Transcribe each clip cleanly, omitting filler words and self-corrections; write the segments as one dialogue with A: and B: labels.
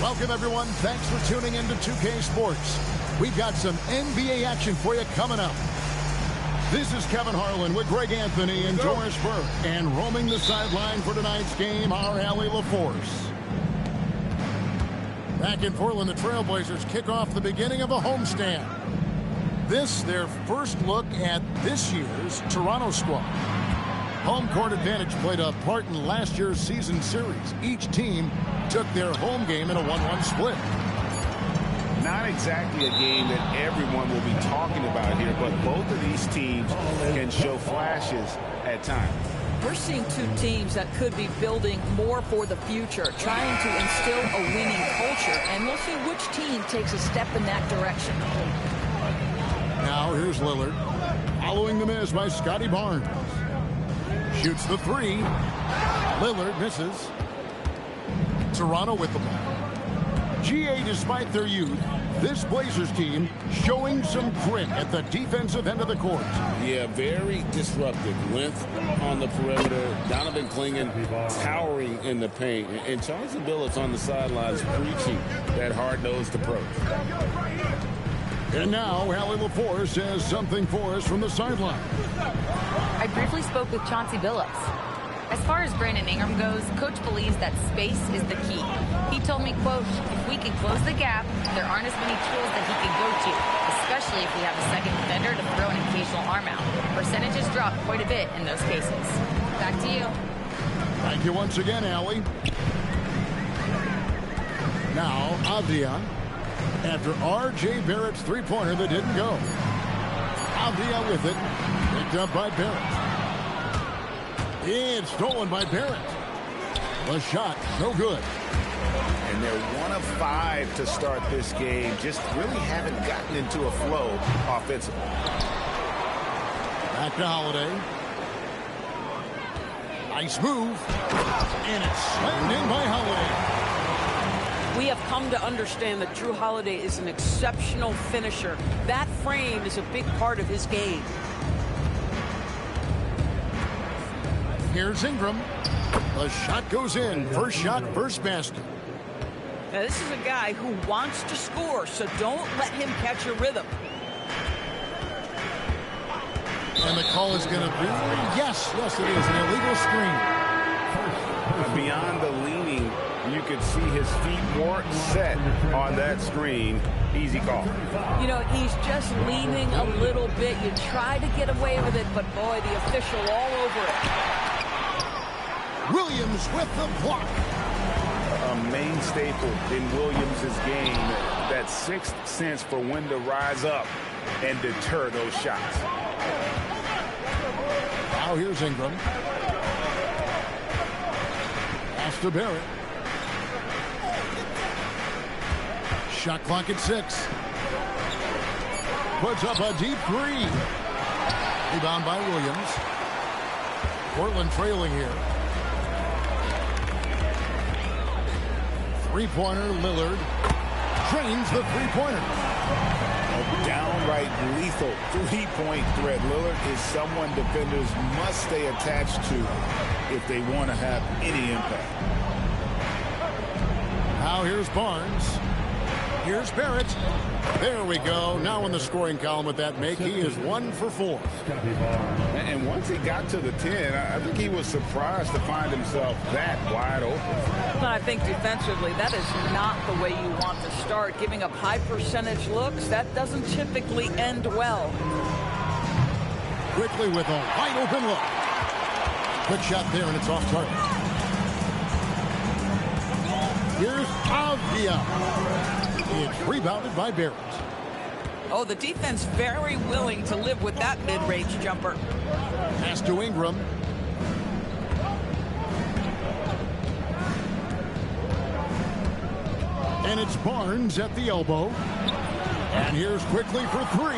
A: Welcome, everyone. Thanks for tuning into 2K Sports. We've got some NBA action for you coming up. This is Kevin Harlan with Greg Anthony and Doris Burke. And roaming the sideline for tonight's game, our Allie LaForce. Back in Portland, the Trailblazers kick off the beginning of a homestand. This, their first look at this year's Toronto squad. Home court advantage played a part in last year's season series. Each team took their home game in a 1-1 split.
B: Not exactly a game that everyone will be talking about here, but both of these teams can show flashes at times.
C: We're seeing two teams that could be building more for the future, trying to instill a winning culture, and we'll see which team takes a step in that direction.
A: Now here's Lillard, following the miss by Scotty Barnes. Shoots the three. Lillard misses. Toronto with the ball. GA, despite their youth, this Blazers team showing some grit at the defensive end of the court.
D: Yeah, very disruptive. Length on the perimeter. Donovan Clingan towering in the paint. And Charles Billups on the sidelines preaching that hard-nosed approach.
A: And now, Allie LaForce has something for us from the sideline.
E: I briefly spoke with Chauncey Billups. As far as Brandon Ingram goes, Coach believes that space is the key. He told me, quote, if we can close the gap, there aren't as many tools that he can go to, especially if we have a second defender to throw an occasional arm out. Percentages drop quite a bit in those cases. Back to you.
A: Thank you once again, Allie. Now, Avdia, after R.J. Barrett's three-pointer that didn't go. Avdia with it, picked up by Barrett. It's stolen by Barrett. The shot, no good.
B: And they're 1 of 5 to start this game. Just really haven't gotten into a flow offensively.
A: Back to Holiday. Nice move. And it's slammed in by Holiday.
C: We have come to understand that Drew Holiday is an exceptional finisher. That frame is a big part of his game.
A: Here's Ingram. The shot goes in. First shot, first basket.
C: Now, this is a guy who wants to score, so don't let him catch a rhythm.
A: And the call is going to be, yes, it is, an illegal screen.
B: Beyond the leaning, you could see his feet weren't set on that screen. Easy call.
C: You know, he's just leaning a little bit. You try to get away with it, but boy, the official all over it.
A: Williams with the block.
B: A main staple in Williams' game, that sixth sense for when to rise up and deter those shots.
A: Now here's Ingram. Pass to Barrett. Shot clock at 6. Puts up a deep three. Rebound by Williams. Portland trailing here. Three-pointer, Lillard drains the three-pointer.
B: A downright lethal three-point threat. Lillard is someone defenders must stay attached to if they want to have any impact.
A: Now here's Barnes. Here's Barrett. There we go. Now in the scoring column with that make, he is 1 for 4.
B: And once he got to the 10, I think he was surprised to find himself that wide open.
C: But I think defensively, that is not the way you want to start. Giving up high percentage looks, that doesn't typically end well.
A: Quickly with a wide open look. Quick shot there, and it's off target. Here's Avdia. It's rebounded by Barrett.
C: Oh, the defense very willing to live with that mid-range jumper.
A: Pass to Ingram. And it's Barnes at the elbow. And here's quickly for 3.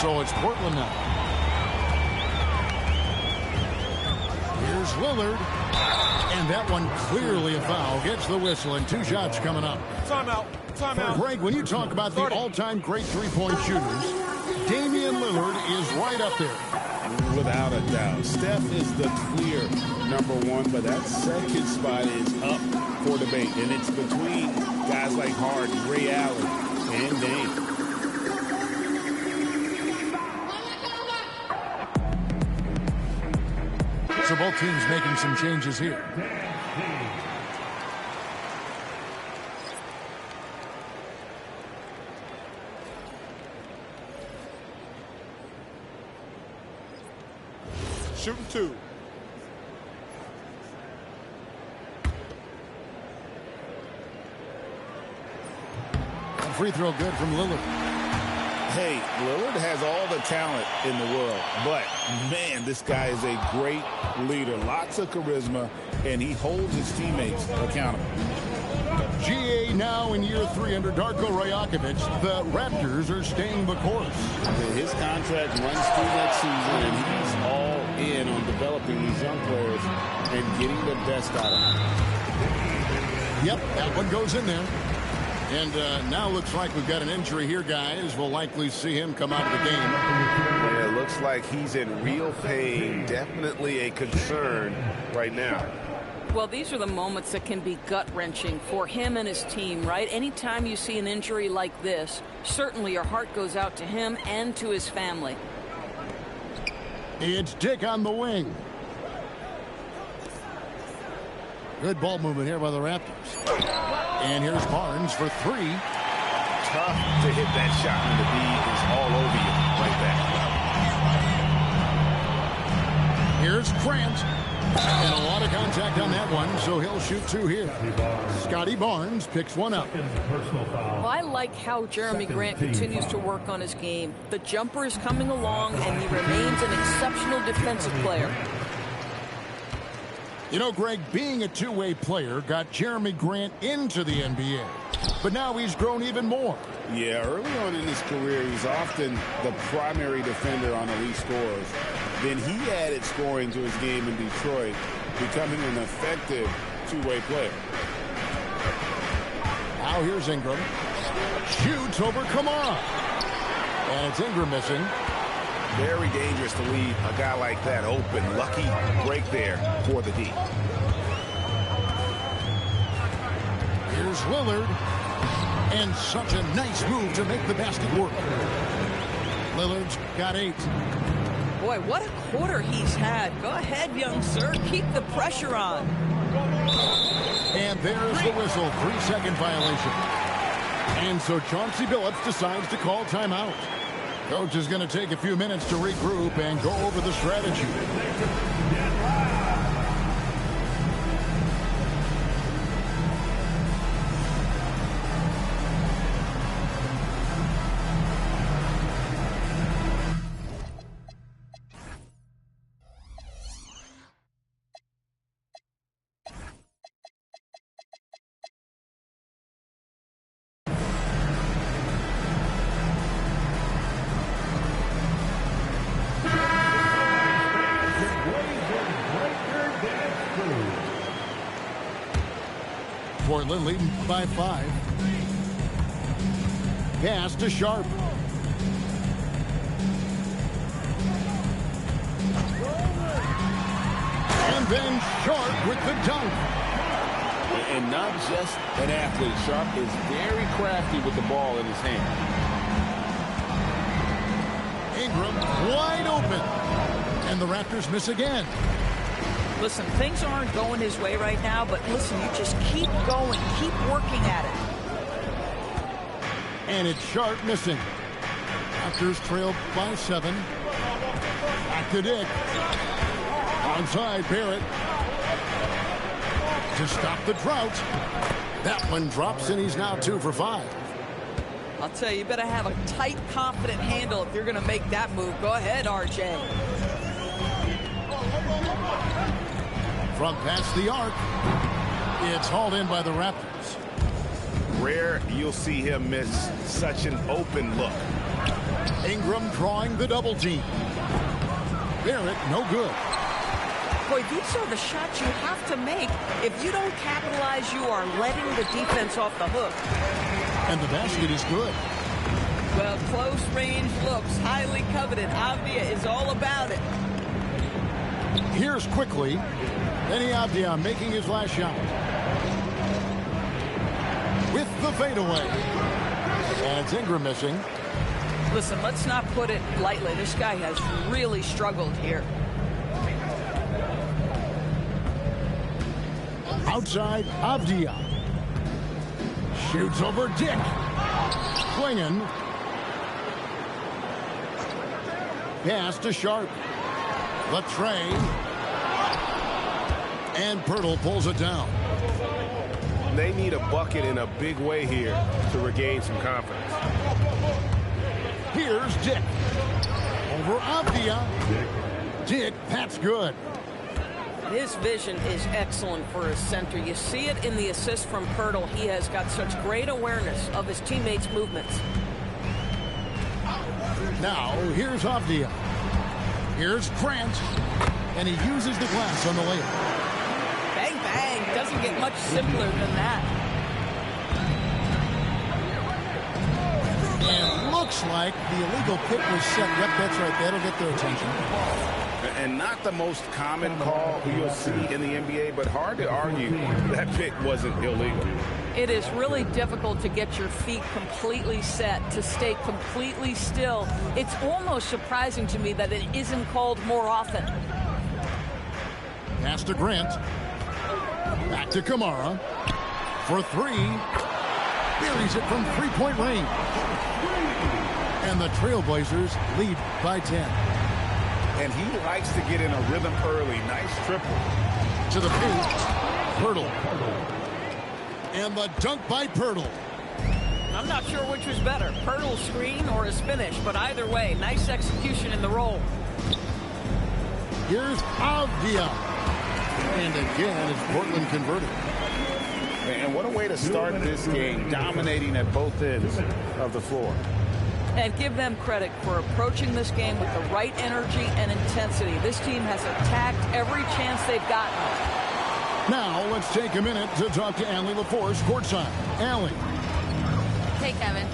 A: So it's Portland now. Here's Lillard. And that one clearly a foul. Gets the whistle, and 2 shots coming up.
F: Timeout. Timeout.
A: Greg, when you talk about the all-time great three-point shooters, Damian Lillard is right up there.
D: without a doubt. Steph is the clear #1, but that second spot is up for debate, and it's between guys like Harden, Ray Allen, and Dame.
A: So both teams making some changes here.
B: Shooting 2.
A: Free throw good from Lillard.
B: Hey, Lillard has all the talent in the world, but, man, this guy is a great leader. Lots of charisma, and he holds his teammates accountable.
A: GA now in year 3 under Darko Rajakovic. The Raptors are staying the course.
D: His contract runs through next season, and he's all in on developing these young players and getting the best out of them.
A: Yep, that one goes in there. And now looks like we've got an injury here, guys. We'll likely see him come out of the game.
F: Yeah, it looks like he's in real pain. Definitely a concern right now.
C: Well, these are the moments that can be gut-wrenching for him and his team, right? Anytime you see an injury like this, certainly your heart goes out to him and to his family.
A: It's Dick on the wing. Good ball movement here by the Raptors. And here's Barnes for 3.
F: Tough to hit that shot when the beat is all over you like that.
A: Here's Grant. And a lot of contact on that one, so he'll shoot 2 here. Scotty Barnes picks one up.
C: Well, I like how Jeremy Grant continues to work on his game. The jumper is coming along, and he remains an exceptional defensive player.
A: You know, Greg, being a two-way player got Jeremy Grant into the NBA. But now he's grown even more.
D: Yeah, early on in his career, he's often the primary defender on elite scorers. Then he added scoring to his game in Detroit, becoming an effective two-way player.
A: Now here's Ingram. Shoots over Kamara. And it's Ingram missing.
F: Very dangerous to leave a guy like that open. Lucky break there for the D.
A: Here's Lillard. And such a nice move to make the basket work. Lillard's got 8.
C: Boy, what a quarter he's had. Go ahead, young sir. Keep the pressure on.
A: And there's the whistle. 3-second violation. And so Chauncey Billups decides to call timeout. Coach is going to take a few minutes to regroup and go over the strategy. Portland leading by 5. Pass to Sharp. And then Sharp with the dunk.
D: And not just an athlete. Sharp is very crafty with the ball in his hand.
A: Ingram wide open. And the Raptors miss again.
C: Listen, things aren't going his way right now, but listen, you just keep going, keep working at it.
A: And it's Sharp missing. Raptors trail by 7. Back to Dick. Onside Barrett. To stop the drought. That one drops, and he's now 2 for 5.
C: I'll tell you, you better have a tight, confident handle if you're going to make that move. Go ahead, RJ.
A: From past the arc, it's hauled in by the Raptors.
F: Rare you'll see him miss such an open look.
A: Ingram drawing the double team. Barrett, no good.
C: Boy, these are the shots you have to make. If you don't capitalize, you are letting the defense off the hook.
A: And the basket is good.
C: Well, close range looks highly coveted. Avdia is all about it.
A: Here's quickly. Benny Avdia making his last shot. With the fadeaway. And it's Ingram missing.
C: Listen, let's not put it lightly. This guy has really struggled here.
A: Outside, Avdia. Shoots over Dick. Swinging. Pass to Sharp. The tray. And Pirtle pulls it down.
F: They need a bucket in a big way here to regain some confidence.
A: Here's Dick. Over Avdia. Dick, that's good.
C: His vision is excellent for a center. You see it in the assist from Pirtle. He has got such great awareness of his teammates' movements.
A: Now, here's Avdia. Here's Grant. And he uses the glass on the layup.
C: Bang, bang. Doesn't get much simpler than that.
A: And looks like the illegal pick was set. Yep, that's right. That'll get their attention.
B: And not the most common call you'll see in the NBA, but hard to argue that pick wasn't illegal.
C: It is really difficult to get your feet completely set, to stay completely still. It's almost surprising to me that it isn't called more often.
A: Pass to Grant. Back to Kamara. For three. Buries it from three-point range. And the Trailblazers lead by 10.
B: And he likes to get in a rhythm early. Nice triple.
A: To the paint. Pirtle. And the dunk by Pirtle.
C: I'm not sure which was better, Pirtle's screen or his finish, but either way, nice execution in the roll.
A: Here's Avdia. And again, it's Portland converted.
B: And what a way to start this game, dominating at both ends of the floor.
C: And give them credit for approaching this game with the right energy and intensity. This team has attacked every chance they've gotten.
A: Now, let's take a minute to talk to Allie LaForce courtside. Allie.
E: Hey, Kevin.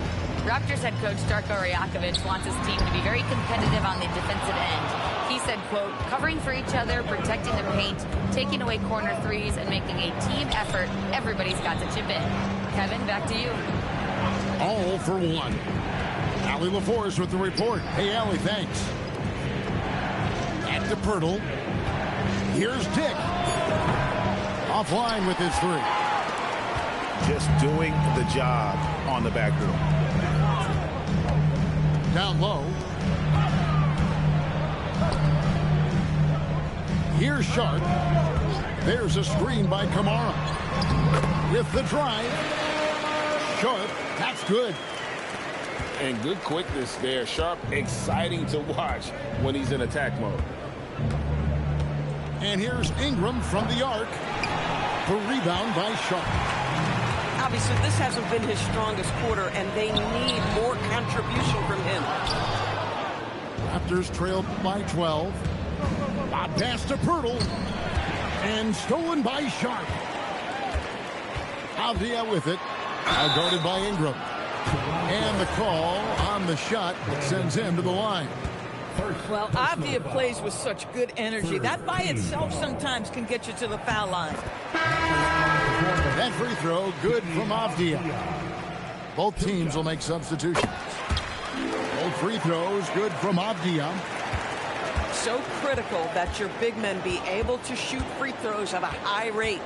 E: Raptors head coach Darko Rajakovic wants his team to be very competitive on the defensive end. He said, quote, covering for each other, protecting the paint, taking away corner threes, and making a team effort. Everybody's got to chip in. Kevin, back to you.
A: All for one. Allie LaForce with the report. Hey, Allie, thanks. Back to Pirtle. Here's Dick. Offline with his three.
B: Just doing the job on the backboard.
A: Down low. Here's Sharp. There's a screen by Kamara. With the drive. Sharp. That's good.
D: And good quickness there. Sharp, exciting to watch when he's in attack mode.
A: And here's Ingram from the arc. The rebound by Sharp.
C: Obviously, this hasn't been his strongest quarter, and they need more contribution from him.
A: Raptors trail by 12. Bob pass to Pirtle. And stolen by Sharp. Avdia with it. Now guarded by Ingram. And the call on the shot that sends him to the line.
C: Well, Avdia plays with such good energy. That by itself sometimes can get you to the foul line.
A: That free throw, good from Avdia. Both teams will make substitutions. Both free throws, good from Avdia.
C: So critical that your big men be able to shoot free throws at a high rate.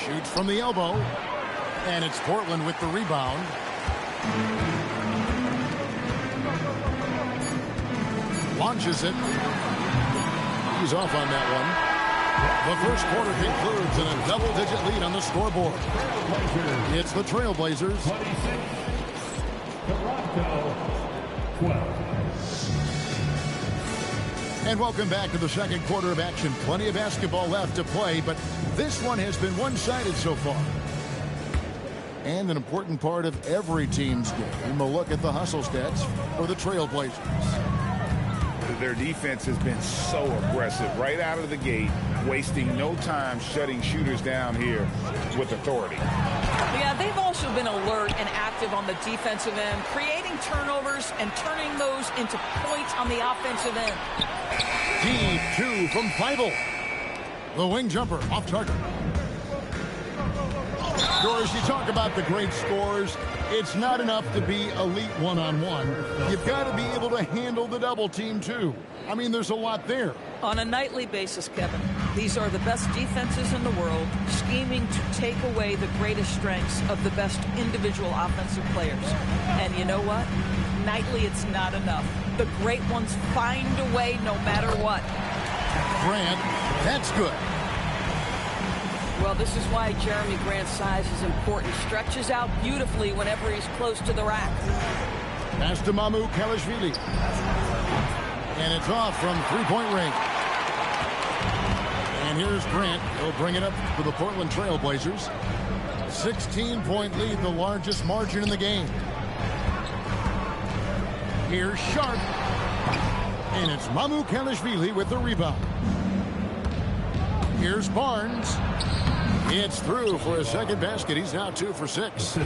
A: Shoots from the elbow. And it's Portland with the rebound. Launches it. He's off on that one. The first quarter concludes in a double-digit lead on the scoreboard. It's the Trailblazers. And welcome back to the second quarter of action. Plenty of basketball left to play, but this one has been one-sided so far. And an important part of every team's game. We'll look at the hustle stats for the Trailblazers.
B: their defense has been so aggressive right out of the gate, wasting no time shutting shooters down here with authority.
C: Yeah, they've also been alert and active on the defensive end, creating turnovers and turning those into points on the offensive end.
A: Deep two from Feibel. The wing jumper off target. Doris, you talk about the great scores. It's not enough to be elite one-on-one. You've got to be able to handle the double team, too. I mean, there's a lot there.
C: On a nightly basis, Kevin, these are the best defenses in the world, scheming to take away the greatest strengths of the best individual offensive players. And you know what? Nightly, it's not enough. The great ones find a way no matter what.
A: Grant, that's good.
C: Well, this is why Jeremy Grant's size is important. Stretches out beautifully whenever he's close to the rack.
A: Pass to Mamu Kalashvili. And it's off from three-point range. And here's Grant. He'll bring it up for the Portland Trailblazers. 16-point lead, the largest margin in the game. Here's Sharp. And it's Mamu Kalashvili with the rebound. Here's Barnes. It's through for a second basket. He's now 2 for 6.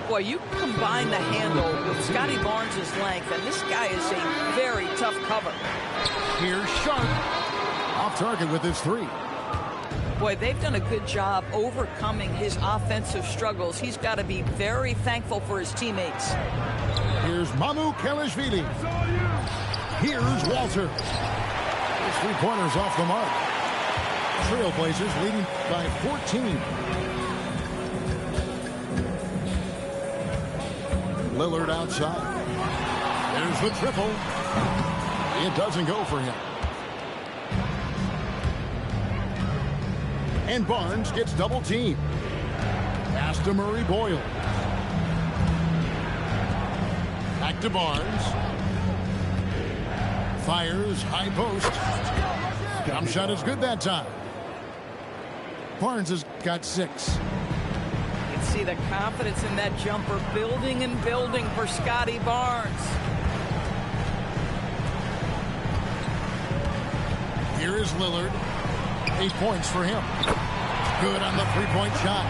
C: Boy, you combine the handle with Scotty Barnes' length, and this guy is a very tough cover.
A: Here's Sharp. Off target with his 3.
C: Boy, they've done a good job overcoming his offensive struggles. He's got to be very thankful for his teammates.
A: Here's Mamu Kalashvili. Here's Walter. His 3-pointers off the mark. Trailblazers leading by 14. Lillard outside. There's the triple. It doesn't go for him. And Barnes gets double teamed. Pass to Murray Boyle. Back to Barnes. Fires high post. Jump shot is good that time. Barnes has got 6.
C: You can see the confidence in that jumper building and building for Scotty Barnes.
A: Here is Lillard. 8 points for him. Good on the 3-point shot.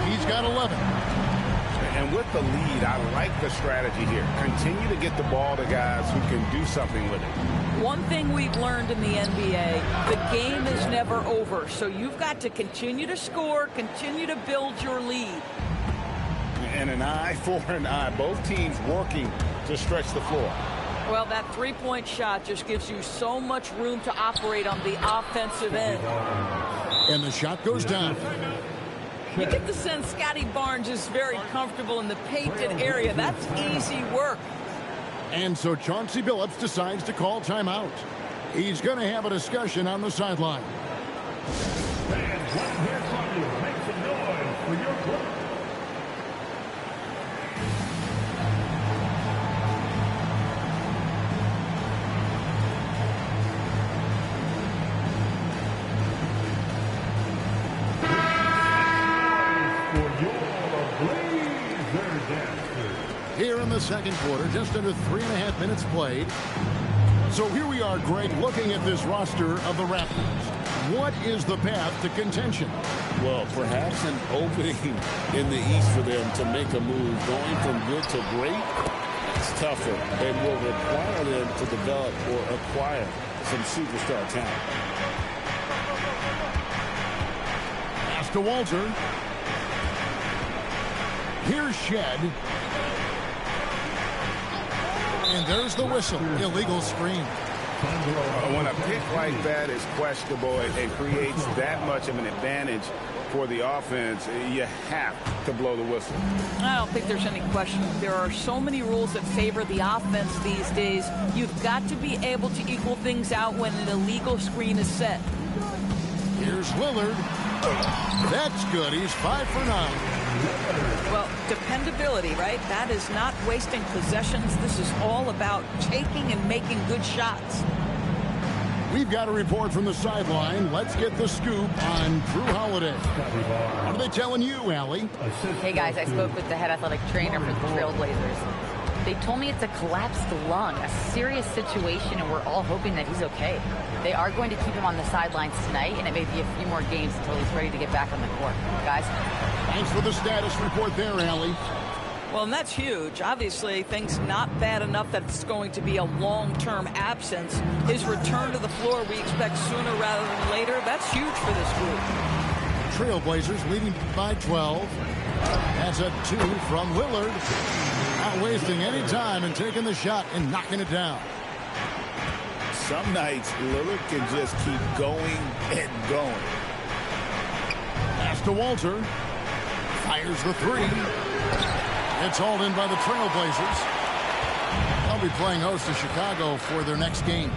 A: He's got 11.
B: And with the lead, I like the strategy here. Continue to get the ball to guys who can do something with it.
C: One thing we've learned in the NBA, the game is never over. So you've got to continue to score, continue to build your lead.
B: And an eye for an eye. Both teams working to stretch the floor.
C: Well, that 3-point shot just gives you so much room to operate on the offensive end.
A: And the shot goes down.
C: You get the sense Scotty Barnes is very comfortable in the painted area. That's easy work.
A: And so Chauncey Billups decides to call timeout. He's going to have a discussion on the sideline.
G: Fans, let's hear from you. Make some noise for your group.
A: Here in the second quarter, just under 3.5 minutes played. So here we are, Greg, looking at this roster of the Raptors. What is the path to contention?
D: Well, perhaps an opening in the East for them to make a move. Going from good to great, it's tougher and will require them to develop or acquire some superstar talent.
A: Pass to Walter. Here's Shed. And there's the whistle. Illegal screen.
B: When a pick like that is questionable and creates that much of an advantage for the offense, you have to blow the whistle.
C: I don't think there's any question. There are so many rules that favor the offense these days. You've got to be able to equal things out when an illegal screen is set.
A: Here's Lillard. That's good. He's 5 for 9.
C: Well, dependability, right? That is not wasting possessions. This is all about taking and making good shots.
A: We've got a report from the sideline. Let's get the scoop on Drew Holiday. What are they telling you, Allie?
E: Hey, guys, I spoke with the head athletic trainer for the Trailblazers. They told me it's a collapsed lung, a serious situation, and we're all hoping that he's okay. They are going to keep him on the sidelines tonight, and it may be a few more games until he's ready to get back on the court. Guys?
A: Thanks for the status report there, Allie.
C: Well, and that's huge. Obviously, things not bad enough that it's going to be a long-term absence. His return to the floor we expect sooner rather than later. That's huge for this group.
A: Trailblazers leading by 12. That's a 2 from Lillard. Not wasting any time and taking the shot and knocking it down.
B: Some nights, Lillard can just keep going and going.
A: Pass to Walter. Fires the 3. It's hauled in by the Trailblazers. They'll be playing host to Chicago for their next game.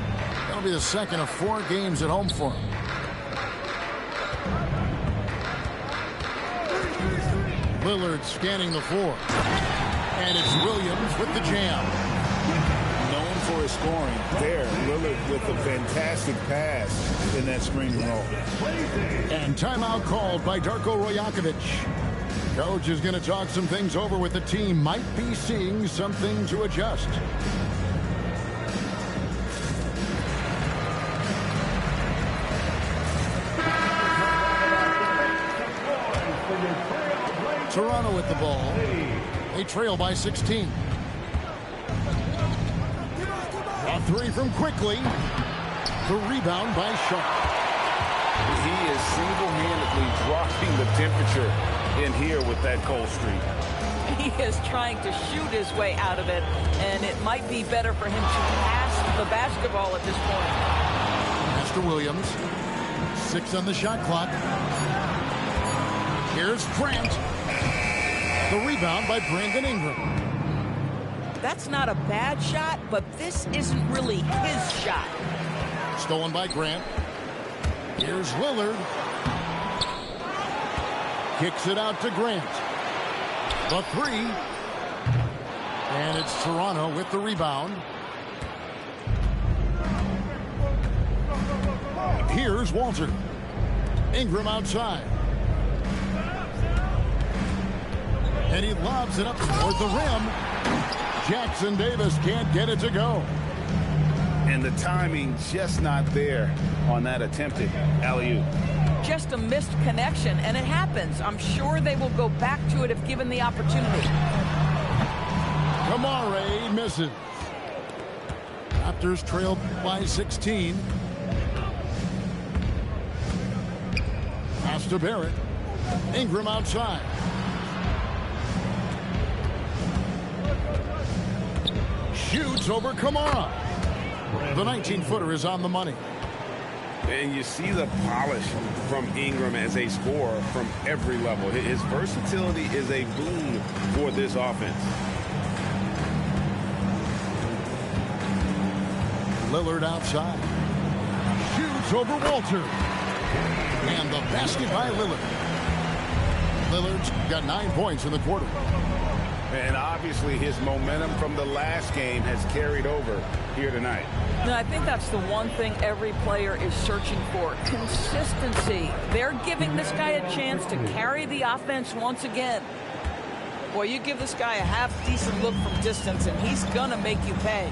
A: That'll be the second of 4 games at home for them. Lillard scanning the floor. And it's Williams with the jam.
B: Known for his scoring. There, Lillard with a fantastic pass in that screen and roll.
A: And timeout called by Darko Rajakovic. Coach is going to talk some things over with the team. Might be seeing something to adjust. Toronto with the ball. They trail by 16. A 3 from Quickly. The rebound by Sharp.
F: He is single-handedly dropping the temperature in here with that cold streak.
C: He is trying to shoot his way out of it, and it might be better for him to pass the basketball at this point.
A: Pass to Williams. 6 on the shot clock. Here's Grant. The rebound by Brandon Ingram.
C: That's not a bad shot, but this isn't really his shot.
A: Stolen by Grant. Here's Lillard. Kicks it out to Grant. The 3. And it's Toronto with the rebound. Here's Walter. Ingram outside. And he lobs it up toward the rim. Jackson Davis can't get it to go.
B: And the timing just not there on that attempted alley-oop.
C: Just a missed connection, and it happens. I'm sure they will go back to it if given the opportunity.
A: Kamare misses. Raptors trail by 16. Pass to Barrett. Ingram outside. Shoots over Kamara. The 19-footer is on the money.
F: And you see the polish from Ingram as a scorer from every level. His versatility is a boon for this offense.
A: Lillard outside. Shoots over Walter. And the basket by Lillard. Lillard's got 9 points in the quarter.
B: And obviously his momentum from the last game has carried over here tonight.
C: No, I think that's the one thing every player is searching for. Consistency. They're giving this guy a chance to carry the offense once again. Boy, you give this guy a half-decent look from distance, and he's going to make you pay.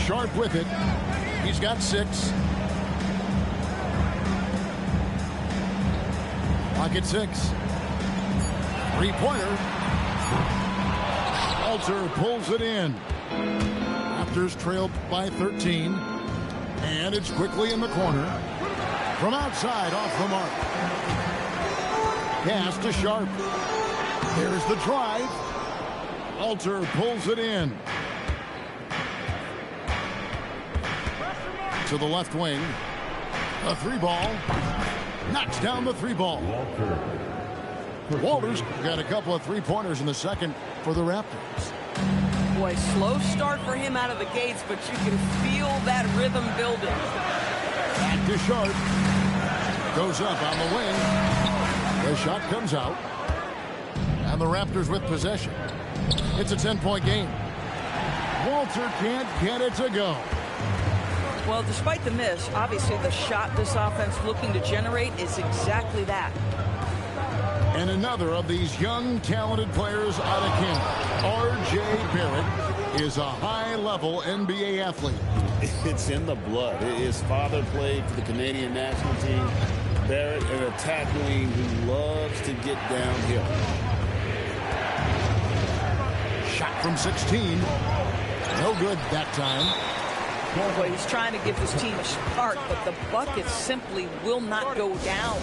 A: Sharp with it. He's got 6. Pocket 6. 3-pointer. Walter pulls it in. Raptors trail by 13. And it's Quickly in the corner. From outside, off the mark. Pass to Sharp. There's the drive. Walter pulls it in. To the left wing. A 3-ball. Knocks down the 3-ball. Walter's got a couple of 3-pointers in the second for the Raptors.
C: Boy, slow start for him out of the gates, but you can feel that rhythm building.
A: Back to Sharp. Goes up on the wing. The shot comes out. And the Raptors with possession. It's a 10-point game. Walter can't get it to go.
C: Well, despite the miss, obviously the shot this offense looking to generate is exactly that.
A: And another of these young, talented players out of Canada, R.J. Barrett, is a high-level NBA athlete.
D: It's in the blood. His father played for the Canadian national team. Barrett, an attack wing who loves to get downhill.
A: Shot from 16. No good that time.
C: Boy, he's trying to give his team a spark, but the bucket simply will not go down.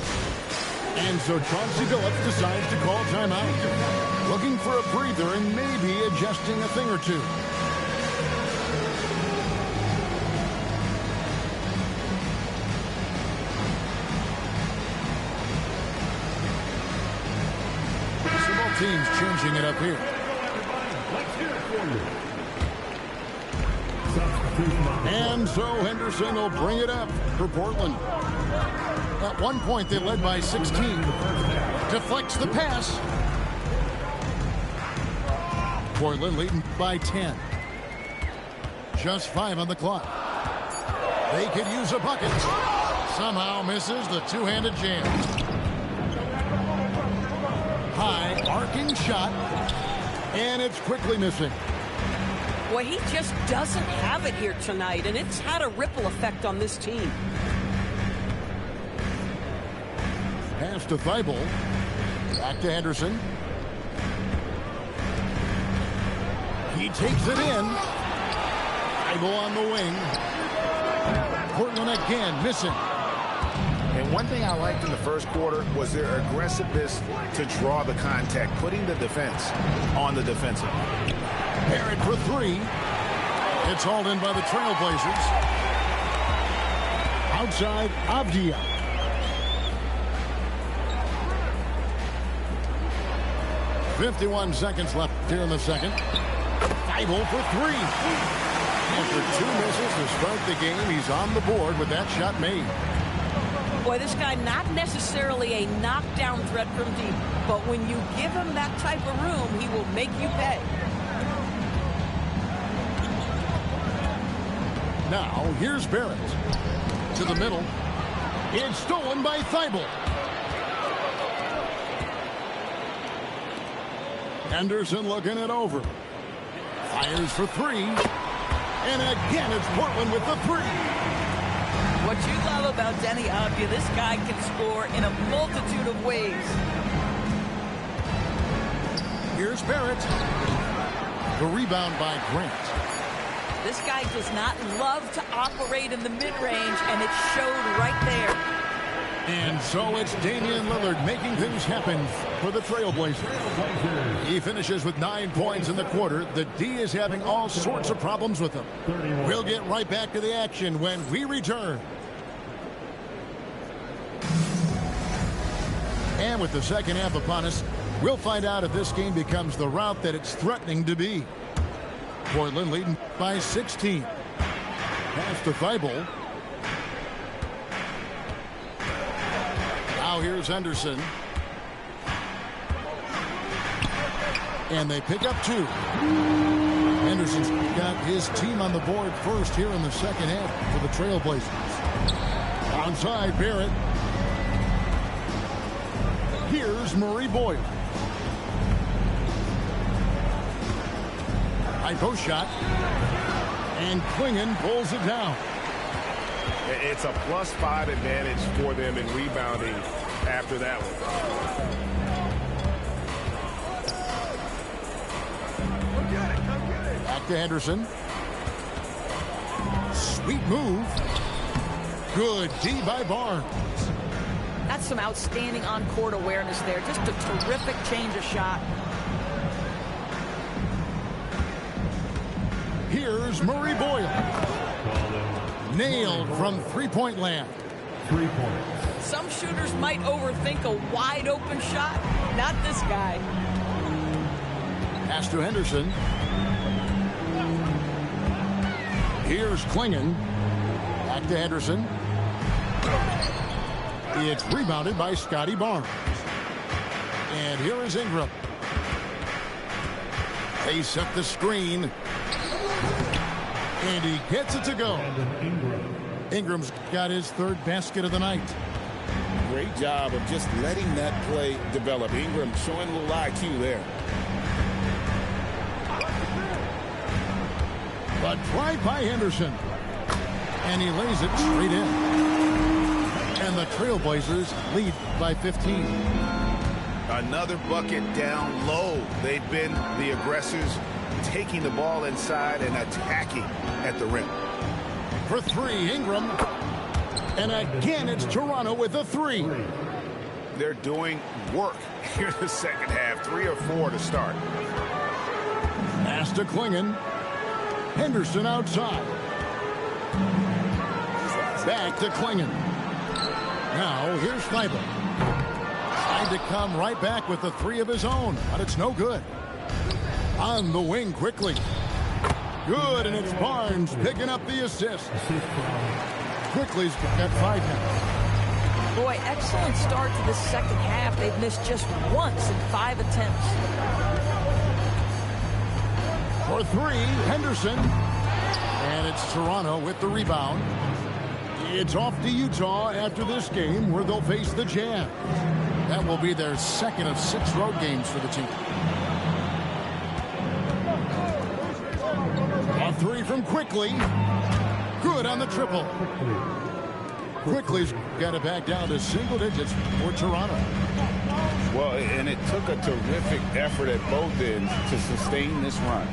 A: And so Chauncey Billups decides to call timeout. Looking for a breather and maybe adjusting a thing or two. Both teams changing it up here.
G: Let's hear it for you.
A: And so Henderson will bring it up for Portland. At one point, they led by 16. Deflects the pass. Portland leading by 10. Just 5 on the clock. They could use a bucket. Somehow misses the two-handed jam. High, arcing shot. And it's quickly missing.
C: Boy, he just doesn't have it here tonight, and it's had a ripple effect on this team.
A: Pass to Thibault. Back to Henderson. He takes it in. Thibault on the wing. Portland again missing.
B: And one thing I liked in the first quarter was their aggressiveness to draw the contact, putting the defense on the defensive.
A: Barrett for 3. It's hauled in by the Trailblazers. Outside, Avdia. .51 seconds left here in the second. Thibault for 3. After 2 misses to start the game, he's on the board with that shot made.
C: Boy, this guy not necessarily a knockdown threat from deep, but when you give him that type of room, he will make you pay.
A: Now, here's Barrett. To the middle. It's stolen by Thibault. Henderson looking it over. Fires for 3. And again, it's Portland with the 3.
C: What you love about Denny Avdia, this guy can score in a multitude of ways.
A: Here's Barrett. The rebound by Grant.
C: This guy does not love to operate in the mid-range, and it showed right there.
A: And so it's Damian Lillard making things happen for the Trailblazers. He finishes with 9 points in the quarter. The D is having all sorts of problems with him. We'll get right back to the action when we return. And with the second half upon us, we'll find out if this game becomes the route that it's threatening to be. Portland leading by 16. Pass to Thibault. Now here's Henderson. And they pick up 2. Henderson's got his team on the board first here in the second half for the Trailblazers. Onside, Barrett. Here's Murray Boyle. High post shot. And Klingon pulls it down.
F: It's a +5 advantage for them in rebounding after that one.
A: Back to Henderson. Sweet move. Good D by Barnes.
C: That's some outstanding on-court awareness there. Just a terrific change of shot.
A: Here's Murray Boyle. Nailed from three-point land.
G: 3 points.
C: Some shooters might overthink a wide-open shot. Not this guy.
A: Pass to Henderson. Here's Klingon. Back to Henderson. It's rebounded by Scotty Barnes. And here is Ingram. They set the screen. And he gets it to go. Ingram's got his 3rd basket of the night.
D: great job of just letting that play develop. Ingram showing a little IQ there.
A: But tried by Henderson. And he lays it straight in. And the Trailblazers lead by 15.
B: Another bucket down low. They've been the aggressors, taking the ball inside and attacking at the rim.
A: For three, Ingram. And again, it's Toronto with a three.
B: They're doing work here in the second half. 3 or 4 to start.
A: Pass to Klingon. Henderson outside. Back to Klingon. Now, here's Sniper. Trying to come right back with the three of his own, but it's no good. On the wing quickly. Good, and it's Barnes picking up the assist. Quickly's got 5 now.
C: Boy, excellent start to this second half. They've missed just once in 5 attempts.
A: For three, Henderson. And it's Toronto with the rebound. It's off to Utah after this game where they'll face the Jazz. That will be their second of 6 road games for the team. A three from Quickly. Good on the triple. Quickly's got it back down to single digits for Toronto.
B: Well, and it took a terrific effort at both ends to sustain this run.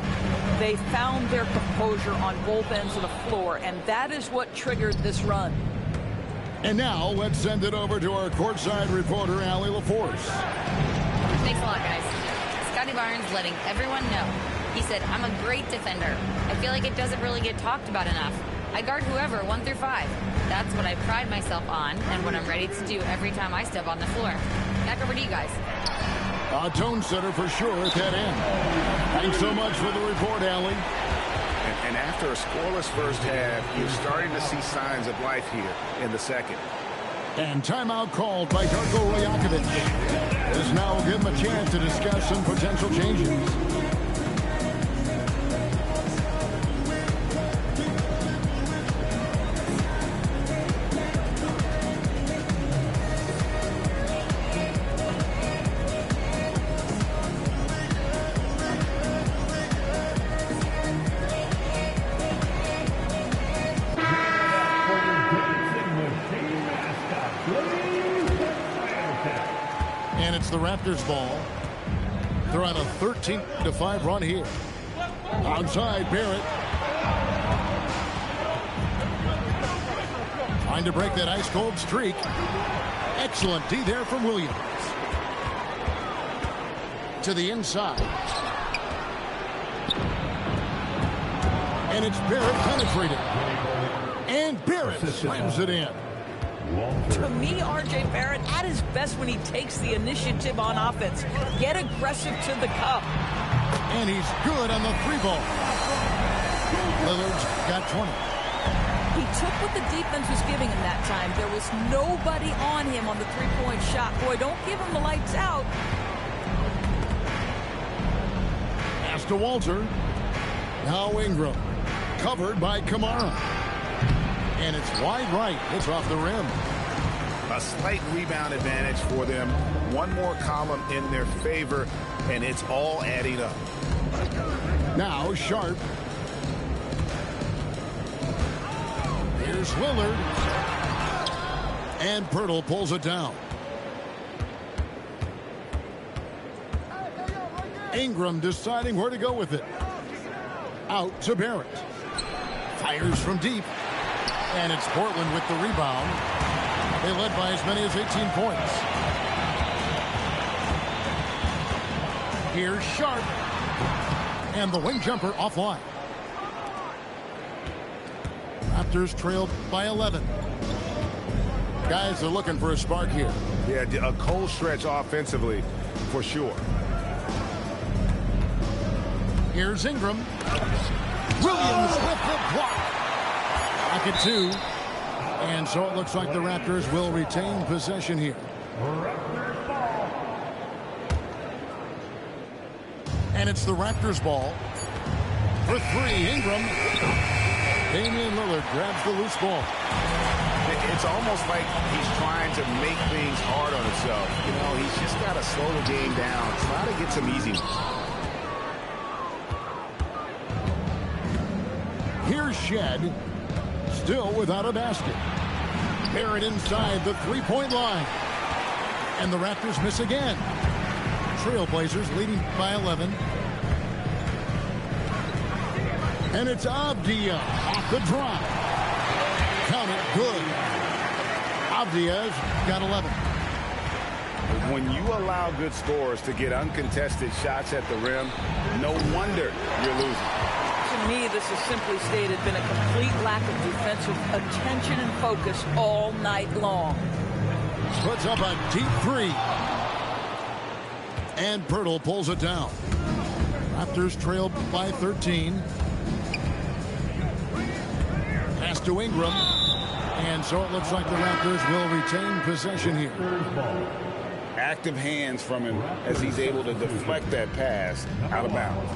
C: They found their composure on both ends of the floor, and that is what triggered this run.
A: And now let's send it over to our courtside reporter, Allie LaForce.
E: Thanks a lot, guys. Scotty Barnes letting everyone know. He said, I'm a great defender. I feel like it doesn't really get talked about enough. I guard whoever, 1 through 5. That's what I pride myself on and what I'm ready to do every time I step on the floor. Back over to you guys.
A: A tone setter for sure at that end. Thanks so much for the report, Allie.
B: And after a scoreless first half, you're starting to see signs of life here in the second.
A: And timeout called by Darko Rajakovic. This now will give him a chance to discuss some potential changes. And it's the Raptors ball. They're on a 13-5 run here. Outside, Barrett. Trying to break that ice-cold streak. Excellent D there from Williams. To the inside. And it's Barrett penetrating. And Barrett slams it in.
C: To me, R.J. Barrett at his best when he takes the initiative on offense. Get aggressive to the cup.
A: And he's good on the 3-ball. Lillard's got 20.
C: He took what the defense was giving him that time. There was nobody on him on the three-point shot. Boy, don't give him the lights out.
A: Pass to Walter. Now Ingram. Covered by Kamara. And it's wide right. It's off the rim.
B: A slight rebound advantage for them. One more column in their favor, and it's all adding up.
A: Now Sharp. Here's Lillard. And Pirtle pulls it down. Ingram deciding where to go with it. Out to Barrett. Fires from deep. And it's Portland with the rebound. They led by as many as 18 points. Here's Sharp. And the wing jumper offline. Raptors trailed by 11. Guys are looking for a spark here.
B: Yeah, a cold stretch offensively, for sure.
A: Here's Ingram. Williams with the block. Back at 2. And so it looks like the Raptors will retain possession here. And it's the Raptors ball. For 3, Ingram. Damian Lillard grabs the loose ball.
B: It's almost like he's trying to make things hard on himself. You know, he's just got to slow the game down. Try to get some easy ones.
A: Here's Shed, still without a basket. Barrett inside the three-point line. And the Raptors miss again. Trailblazers leading by 11. And it's Avdia off the drop. Count it, good. Avdia's got 11.
B: When you allow good scorers to get uncontested shots at the rim, no wonder you're losing.
C: To me, this has simply stated been a complete lack of defensive attention and focus all night long.
A: Puts up a deep three. And Pirtle pulls it down. Raptors trail by 13. Pass to Ingram. And so it looks like the Raptors will retain possession here.
B: Active hands from him as he's able to deflect that pass out of bounds.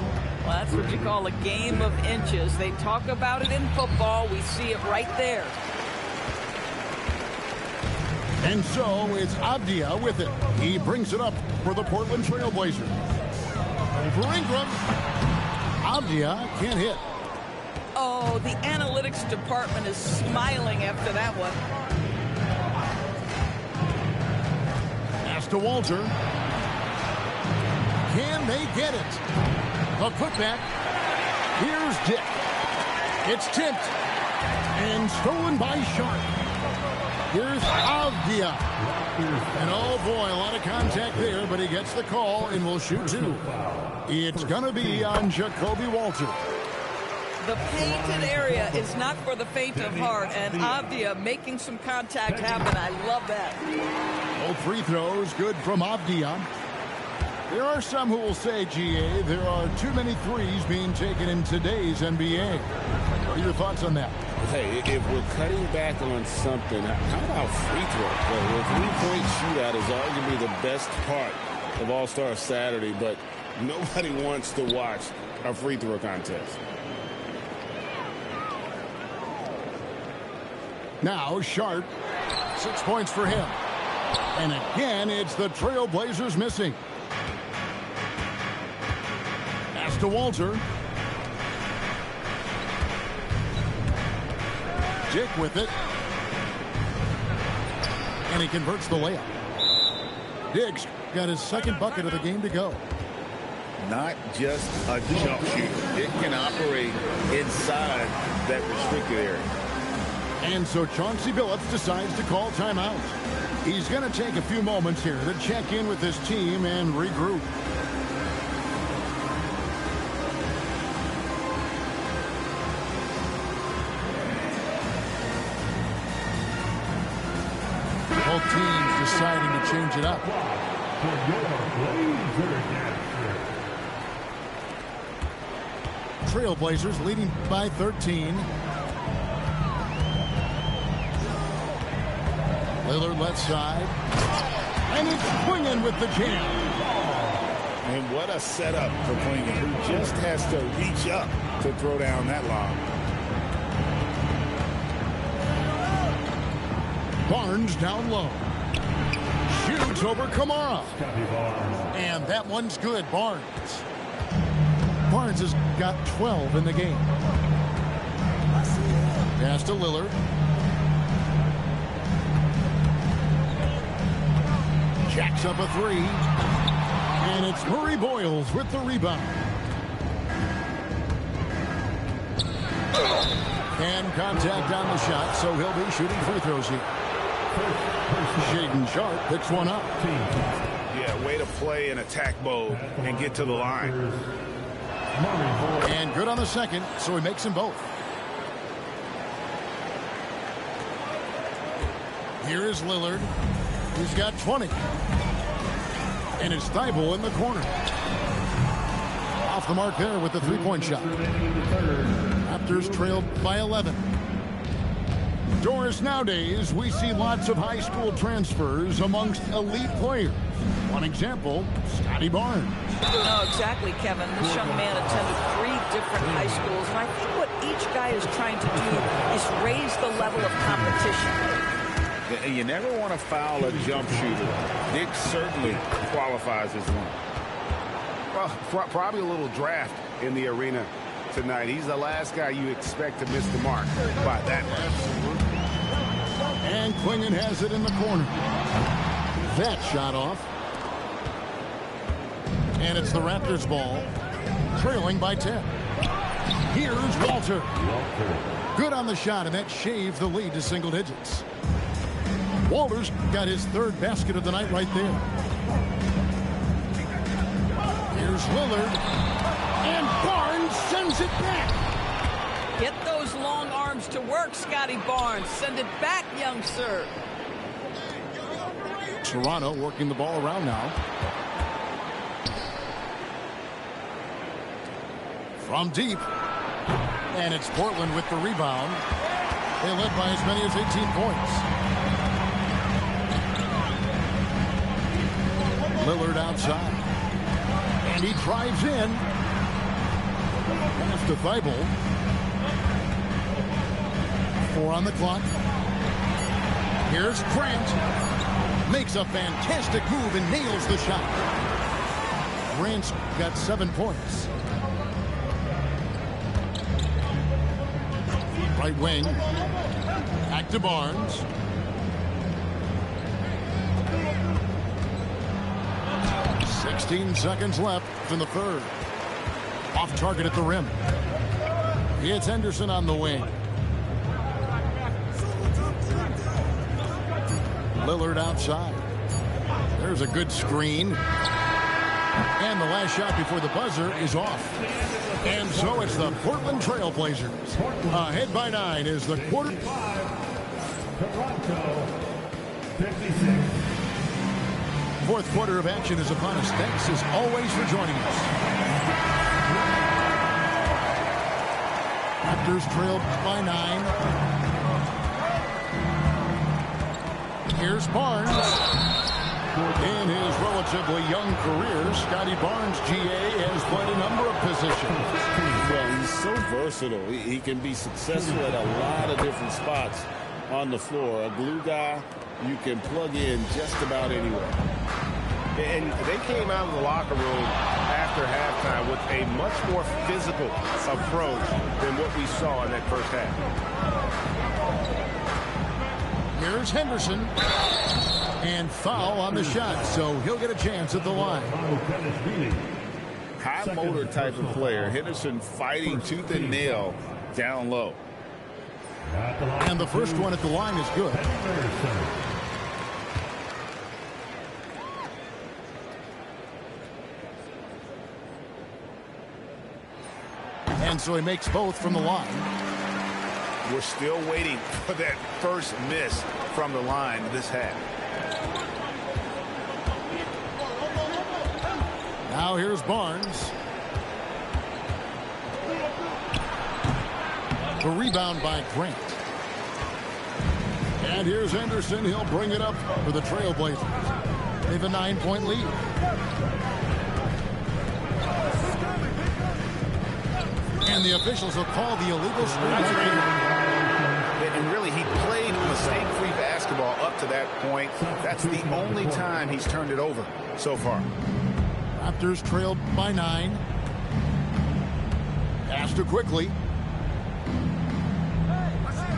C: Well, that's what you call a game of inches. They talk about it in football. We see it right there.
A: And so it's Avdia with it. He brings it up for the Portland Trailblazers. For Ingram. Avdia can't hit.
C: Oh, the analytics department is smiling after that one.
A: Pass to Walter. Can they get it? The putback. Here's Dick. It's tipped. And stolen by Sharp. Here's Avdia. And oh boy, a lot of contact there, but he gets the call and will shoot two. It's going to be on Jacoby Walter.
C: The painted area is not for the faint of heart, and Avdia making some contact happen. I love that.
A: Both free throws good from Avdia. There are some who will say, GA, there are too many threes being taken in today's NBA. What are your thoughts on that?
D: Hey, if we're cutting back on something, how about free throw? The three-point shootout is arguably the best part of All-Star Saturday, but nobody wants to watch a free throw contest.
A: Now Sharp, 6 points for him. And again, it's the Trailblazers missing. Pass to Walter. Dick with it. And he converts the layup. Dick's got his second bucket of the game to go.
B: Not just a jump shooter. It can operate inside that restricted area.
A: And so Chauncey Billups decides to call timeout. He's going to take a few moments here to check in with his team and regroup. Both teams deciding to change it up. Trailblazers leading by 13. Lillard left side. And it's swinging with the jam.
B: And what a setup for Klingon, who just has to reach up to throw down that lob.
A: Barnes down low. Shoots over Kamara. And that one's good, Barnes. Barnes has got 12 in the game. Pass to Lillard. Jacks up a three. And it's Murray Boyles with the rebound. And contact on the shot, so he'll be shooting free throws here. Shaden Sharp picks one up.
B: Yeah, way to play in attack mode and get to the line.
A: And good on the second, so he makes them both. Here is Lillard. He's got 20. And it's Thibault in the corner. Off the mark there with the three-point shot. Raptors trailed by 11. Doris, nowadays, we see lots of high school transfers amongst elite players. One example, Scotty Barnes.
C: No, exactly, Kevin. This young man attended 3 different high schools, and I think what each guy is trying to do is raise the level of competition.
B: And you never want to foul a jump shooter. Nick certainly qualifies as one.
F: Well, probably a little draft in the arena tonight. He's the last guy you expect to miss the mark by that much.
A: And Klingon has it in the corner. That shot off. And it's the Raptors ball, trailing by 10. Here's Walter. Good on the shot, and that shaves the lead to single digits. Walter's got his third basket of the night right there. Here's Lillard. And Barnes sends it back.
C: Get those long arms to work, Scotty Barnes. Send it back, young sir.
A: Toronto working the ball around now. From deep. And it's Portland with the rebound. They led by as many as 18 points. Lillard outside. And he drives in. Pass to Thibault. 4 on the clock. Here's Grant. Makes a fantastic move and nails the shot. Grant's got 7 points. Right wing. Back to Barnes. Sixteen seconds left in the third. Off target at the rim. It's Henderson on the wing. Lillard outside. There's a good screen. And the last shot before the buzzer is off. And so it's the Portland Trailblazers. Ahead by 9 is the quarter.
G: Toronto, 56.
A: Fourth quarter of action is upon us. Thanks as always for joining us. Raptors trailed by 9. Here's Barnes. In his relatively young career, Scotty Barnes, GA, has played a number of positions.
D: Well, he's so versatile. He can be successful at a lot of different spots on the floor. A glue guy you can plug in just about anywhere.
F: And they came out of the locker room after halftime with a much more physical approach than what we saw in that first half.
A: Here's Henderson. And foul on the shot, so he'll get a chance at the line.
B: High motor type of player. Henderson fighting tooth and nail down low.
A: And the first one at the line is good. And so he makes both from the line.
B: We're still waiting for that first miss from the line this half.
A: Now here's Barnes. The rebound by Grant. And here's Henderson. He'll bring it up for the Trailblazers. They have a 9-point lead. And the officials will call the illegal screen.
B: And really, he played mistake-free basketball up to that point. That's the only time he's turned it over so far.
A: Raptors trailed by 9. Pass to quickly.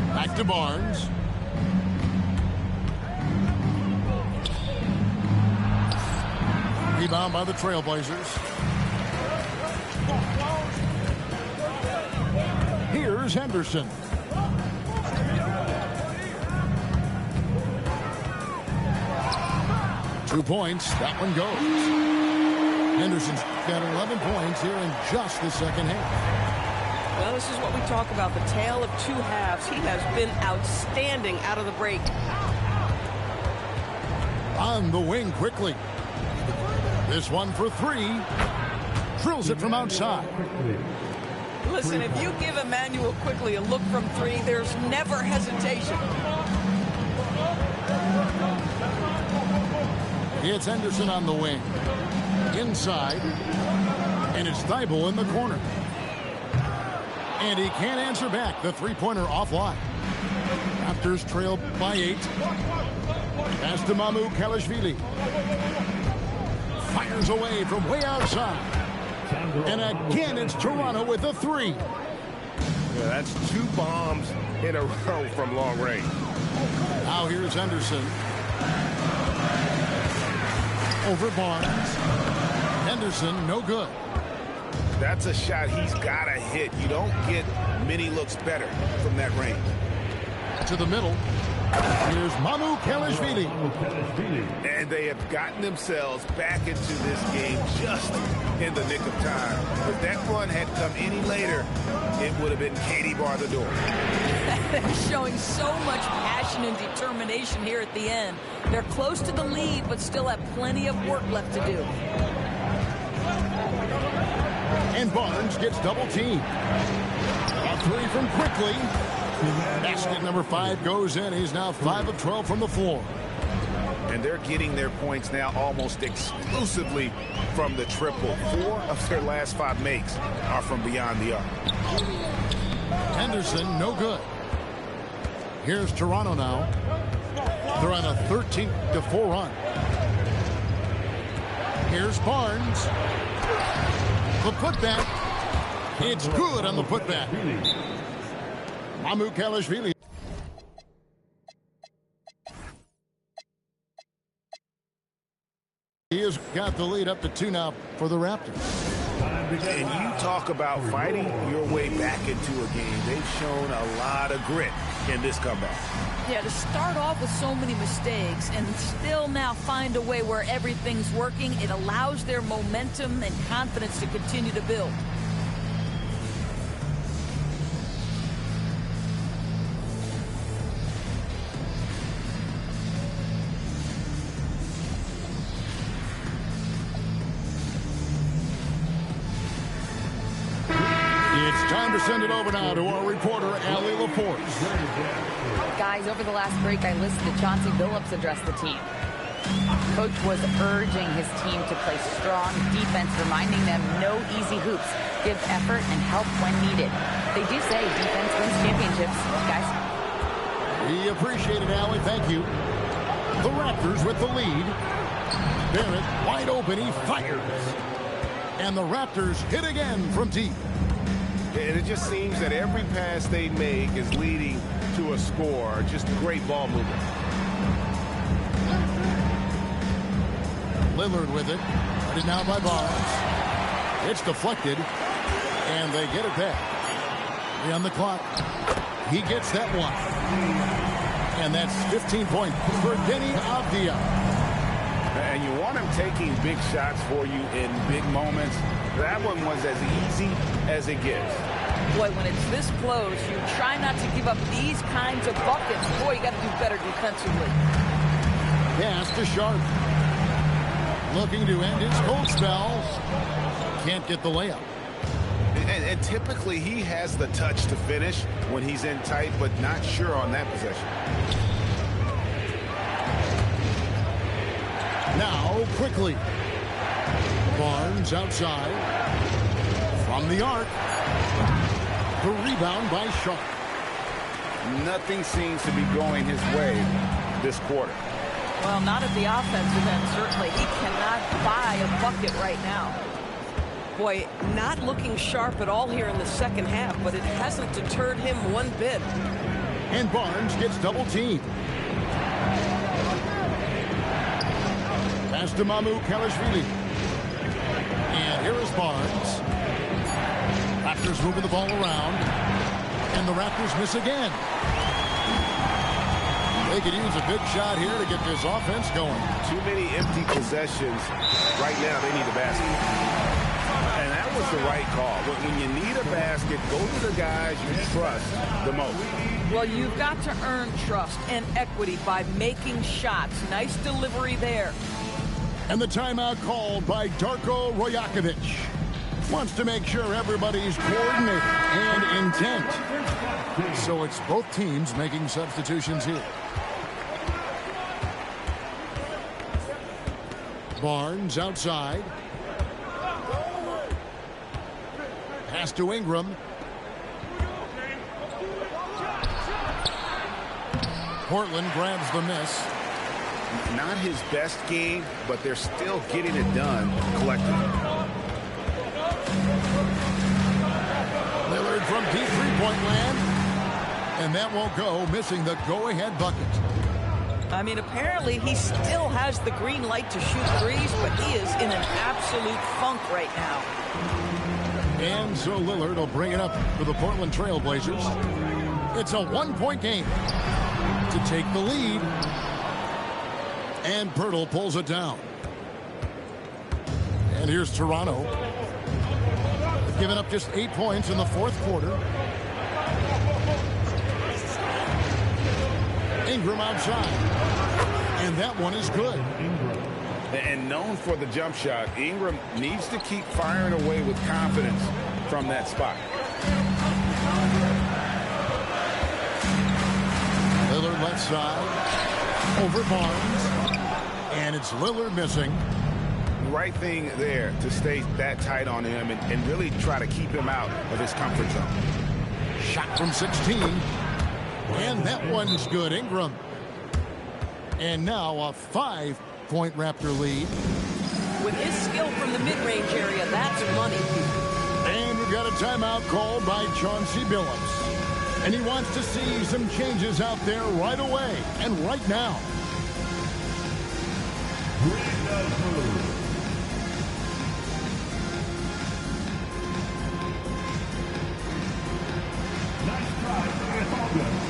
A: Back to Barnes. Rebound by the Trailblazers. Here's Henderson. Two points. That one goes. Henderson's got 11 points here in just the second half.
C: Well, this is what we talk about, the tale of two halves. He has been outstanding out of the break.
A: On the wing quickly. This one for 3. Drills it from outside.
C: Listen, if you give Emmanuel quickly a look from 3, there's never hesitation.
A: It's Henderson on the wing. Inside. And it's Thibault in the corner. And he can't answer back. The three-pointer offline. Raptors trail by 8. Pass to Kalashvili. Fires away from way outside. And again, it's Toronto with a 3.
F: Yeah, that's 2 bombs in a row from long range.
A: Now here's Henderson. Over Barnes. Henderson, no good.
B: That's a shot he's got to hit. You don't get many looks better from that range.
A: To the middle. Here's Kalashvili.
B: And they have gotten themselves back into this game just in the nick of time. If that run had come any later, it would have been Katie bar the door.
C: They're showing so much passion and determination here at the end. They're close to the lead, but still have plenty of work left to do.
A: And Barnes gets double teamed. A 3 from Quickly. Basket number 5 goes in. He's now 5 of 12 from the floor.
B: And they're getting their points now almost exclusively from the triple. 4 of their last 5 makes are from beyond the arc.
A: Henderson, no good. Here's Toronto now. They're on a 13-4 run. Here's Barnes. The putback. It's good on the putback. Kalashvili. He has got the lead up to 2 now for the Raptors.
B: And you talk about fighting your way back into a game. They've shown a lot of grit in this comeback.
C: Yeah, to start off with so many mistakes and still now find a way where everything's working, it allows their momentum and confidence to continue to build.
A: It's time to send it over now to our reporter, Allie LaForce.
E: Guys, over the last break, I listened to Chauncey Billups address the team. Coach was urging his team to play strong defense, reminding them no easy hoops, give effort, and help when needed. They do say defense wins championships, guys.
A: We appreciate it, Allie. Thank you. The Raptors with the lead. Barrett wide open. He fires. And the Raptors hit again from deep.
F: And it just seems that every pass they make is leading to a score. Just great ball movement.
A: Lillard with it. Put it now by Barnes. It's deflected. And they get it back. 3 on the clock. He gets that one. And that's 15 points for Denny Avdia.
F: And you want him taking big shots for you in big moments. That one was as easy as it gets.
C: Boy, when it's this close, you try not to give up these kinds of buckets. Boy, you got to do better defensively.
A: Pass to Sharp. Looking to end his cold spell. Can't get the layup.
B: And typically he has the touch to finish when he's in tight, but not sure on that possession.
A: Now Quickly. Barnes outside. From the arc. The rebound by Sharp.
F: Nothing seems to be going his way this quarter.
C: Well, not at the offensive end, certainly. He cannot buy a bucket right now. Boy, not looking sharp at all here in the second half, but it hasn't deterred him one bit.
A: And Barnes gets double teamed. Pass to Kalashvili. And here is Barnes. Raptors moving the ball around. And the Raptors miss again. They could use a big shot here to get this offense going.
F: Too many empty possessions. Right now, they need a basket. And that was the right call. When you need a basket, go to the guys you trust the most.
C: Well, you've got to earn trust and equity by making shots. Nice delivery there.
A: And the timeout called by Darko Rojakovic. Wants to make sure everybody's coordinated and intent. So it's both teams making substitutions here. Barnes outside. Pass to Ingram. Portland grabs the miss.
F: Not his best game, but they're still getting it done collectively.
A: Lillard from deep three-point land. And that won't go, missing the go-ahead bucket.
C: I mean, apparently he still has the green light to shoot threes, but he is in an absolute funk right now.
A: And so Lillard will bring it up for the Portland Trailblazers. It's a one-point game to take the lead. And Pirtle pulls it down. And here's Toronto. They've given up just 8 points in the fourth quarter. Ingram outside. And that one is good.
F: And known for the jump shot, Ingram needs to keep firing away with confidence from that spot.
A: Lillard left side. Over Barnes. And it's Lillard missing.
F: Right thing there to stay that tight on him and really try to keep him out of his comfort zone.
A: Shot from 16. And that one's good. Ingram. And now a 5-point Raptor lead.
C: With his skill from the mid-range area, that's money.
A: And we've got a timeout called by Chauncey Billups. And he wants to see some changes out there right away and right now.
G: Nice try. It's all good.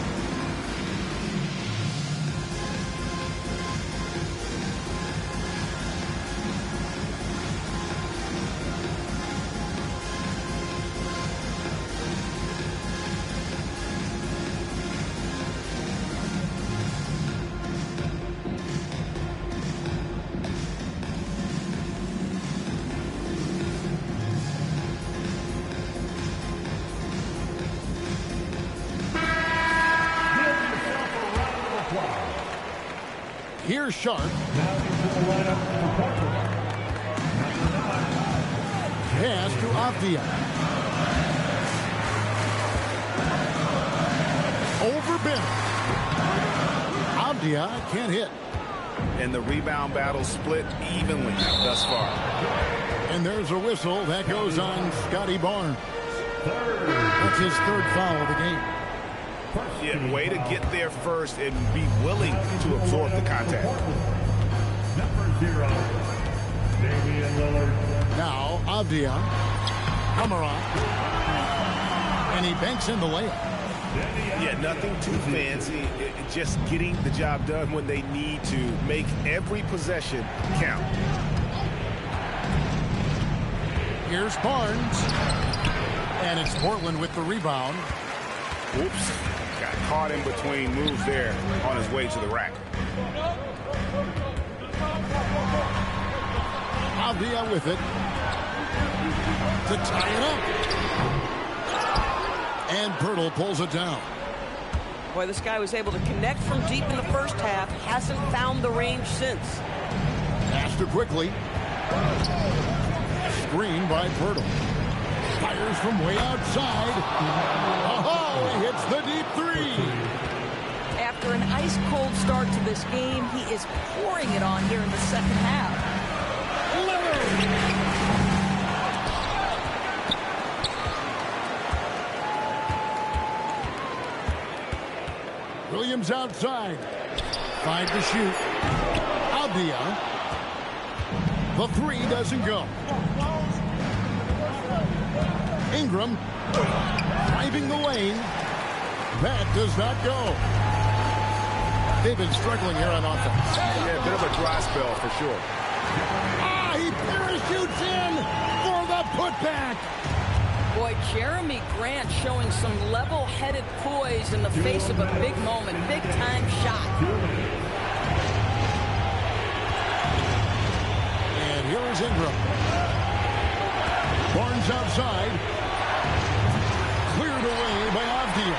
A: Here's Sharp. Pass to Avdia. Over Bennett. Avdia can't hit.
F: And the rebound battle split evenly thus far.
A: And there's a whistle that goes on Scotty Barnes. That's his third foul of the game.
F: Yeah, way to get there first and be willing to absorb the contact.
G: Number 0, Damian Lillard.
A: Now Avdia. Kamara. And he banks in the layup.
F: Yeah, nothing too fancy. Just getting the job done when they need to. Make every possession count.
A: Here's Barnes. And it's Portland with the rebound.
F: Oops. Got caught in between moves there on his way to the rack.
A: Avdia with it. To tie it up. And Pirtle pulls it down.
C: Boy, this guy was able to connect from deep in the first half. Hasn't found the range since.
A: Pass to quickly. Screen by Pirtle. Fires from way outside. Oh, he hits the deep three.
C: After an ice-cold start to this game, he is pouring it on here in the second half.
A: Williams outside. 5 to shoot. Avdia. The three doesn't go. Ingram driving the lane. That does not go. They've been struggling here on offense.
F: Yeah, a bit of a dry spell for sure.
A: Ah, he parachutes in for the putback.
C: Boy, Jeremy Grant showing some level-headed poise in the face of a big moment. Big-time shot.
A: And here is Ingram. Barnes outside. Cleared away by Avdia.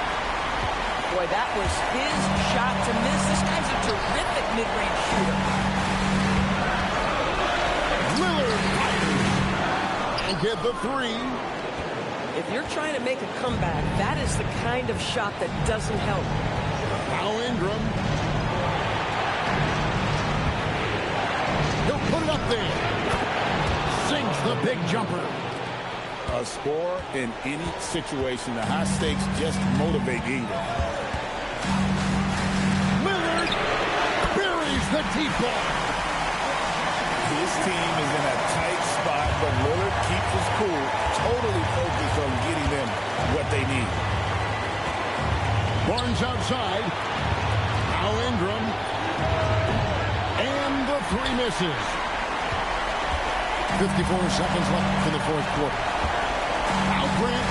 C: Boy, that was his shot to miss. This guy's a terrific mid-range shooter.
A: Lillard fires and get the three.
C: If you're trying to make a comeback, that is the kind of shot that doesn't help.
A: Now Ingram. He'll put it up there. Sinks the big jumper.
B: A score in any situation, the high stakes just motivate Ingram.
A: Lillard buries the deep ball.
B: His team is in a tight spot, but Lillard keeps his cool, totally focused on getting them what they need.
A: Barnes outside. Now Ingram. And the three misses. 54 seconds left in the fourth quarter. Now Grant.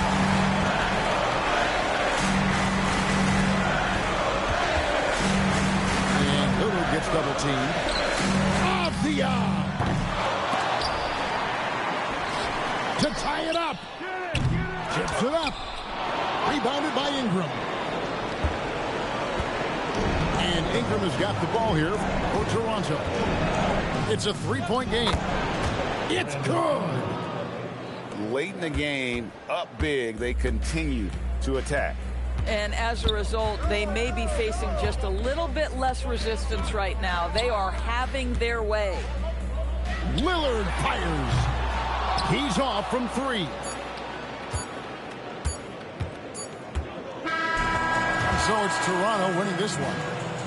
A: And Lillard gets double teamed. Off the arm. To tie it up. Chips it up. Rebounded by Ingram. And Ingram has got the ball here for Toronto. It's a three-point game. It's good.
F: Late in the game, up big, they continue to attack.
C: And as a result, they may be facing just a little bit less resistance right now. They are having their way.
A: Lillard fires. He's off from three. So it's Toronto winning this one.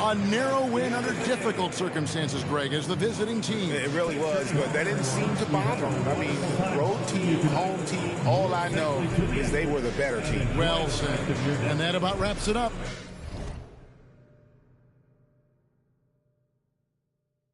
A: A narrow win under difficult circumstances, Greg, as the visiting team.
B: It really was, but that didn't seem to bother them. I mean, road team, home team, all I know is they were the better team.
A: Well said. And that about wraps it up.